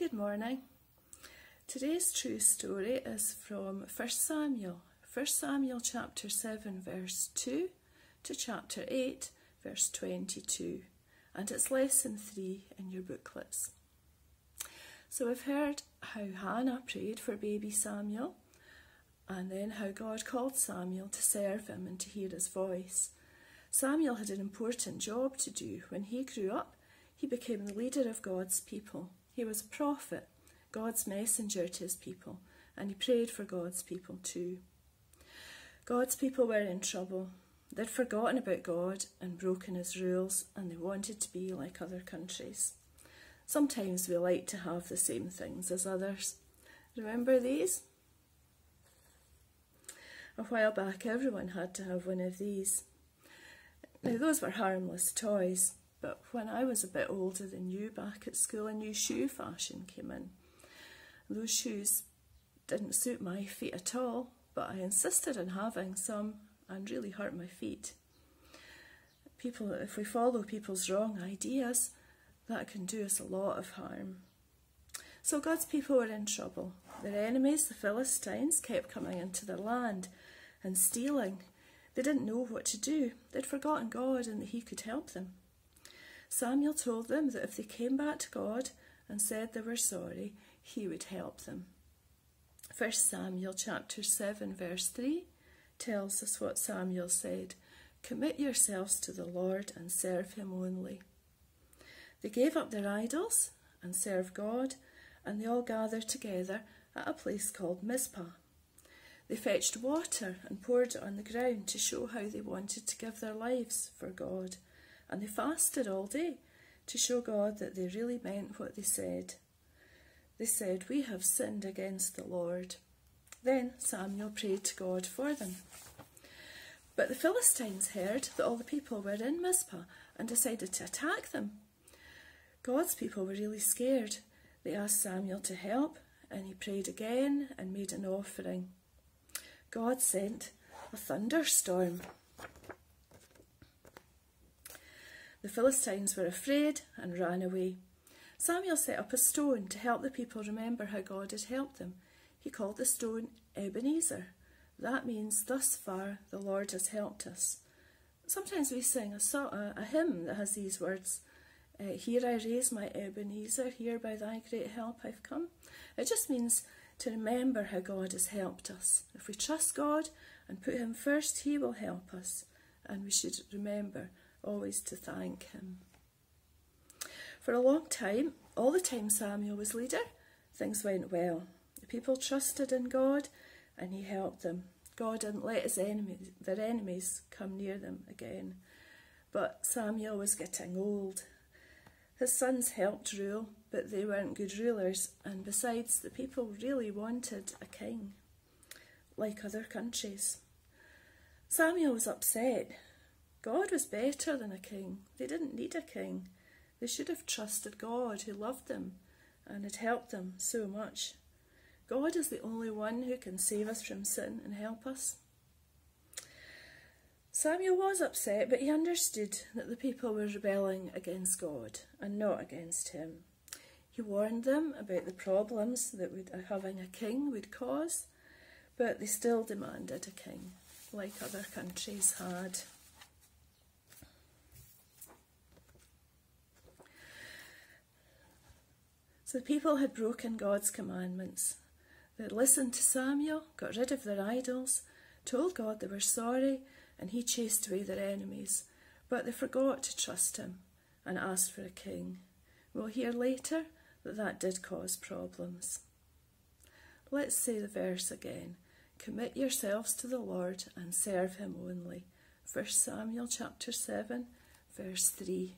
Good morning. Today's true story is from 1 Samuel. 1 Samuel chapter 7 verse 2 to chapter 8 verse 22, and it's lesson 3 in your booklets. So we've heard how Hannah prayed for baby Samuel, and then how God called Samuel to serve him and to hear his voice. Samuel had an important job to do. When he grew up, he became the leader of God's people. He was a prophet, God's messenger to his people, and he prayed for God's people too. God's people were in trouble. They'd forgotten about God and broken his rules, and they wanted to be like other countries. Sometimes we like to have the same things as others. Remember these? A while back, everyone had to have one of these. Now, those were harmless toys, but when I was a bit older than you, back at school, a new shoe fashion came in. Those shoes didn't suit my feet at all, but I insisted on having some and really hurt my feet. If we follow people's wrong ideas, that can do us a lot of harm. So God's people were in trouble. Their enemies, the Philistines, kept coming into their land and stealing. They didn't know what to do. They'd forgotten God and that he could help them. Samuel told them that if they came back to God and said they were sorry, he would help them. 1 Samuel chapter 7 verse 3 tells us what Samuel said. Commit yourselves to the Lord and serve him only. They gave up their idols and served God, and they all gathered together at a place called Mizpah. They fetched water and poured it on the ground to show how they wanted to give their lives for God. And they fasted all day to show God that they really meant what they said. They said, "We have sinned against the Lord." Then Samuel prayed to God for them. But the Philistines heard that all the people were in Mizpah and decided to attack them. God's people were really scared. They asked Samuel to help, and he prayed again and made an offering. God sent a thunderstorm. The Philistines were afraid and ran away. Samuel set up a stone to help the people remember how God had helped them. He called the stone Ebenezer. That means, thus far the Lord has helped us. Sometimes we sing a hymn that has these words, here I raise my Ebenezer, here by thy great help I've come. It just means to remember how God has helped us. If we trust God and put him first, he will help us. And we should remember always to thank him. For a long time, all the time Samuel was leader, things went well. The people trusted in God and he helped them. God didn't let their enemies come near them again. But Samuel was getting old. His sons helped rule, but they weren't good rulers, and besides, the people really wanted a king, like other countries. Samuel was upset. God was better than a king. They didn't need a king. They should have trusted God, who loved them and had helped them so much. God is the only one who can save us from sin and help us. Samuel was upset, but he understood that the people were rebelling against God and not against him. He warned them about the problems that having a king would cause, but they still demanded a king, like other countries had. So the people had broken God's commandments. They had listened to Samuel, got rid of their idols, told God they were sorry, and he chased away their enemies. But they forgot to trust him and asked for a king. We'll hear later that did cause problems. Let's say the verse again. Commit yourselves to the Lord and serve him only. 1 Samuel chapter 7, verse 3.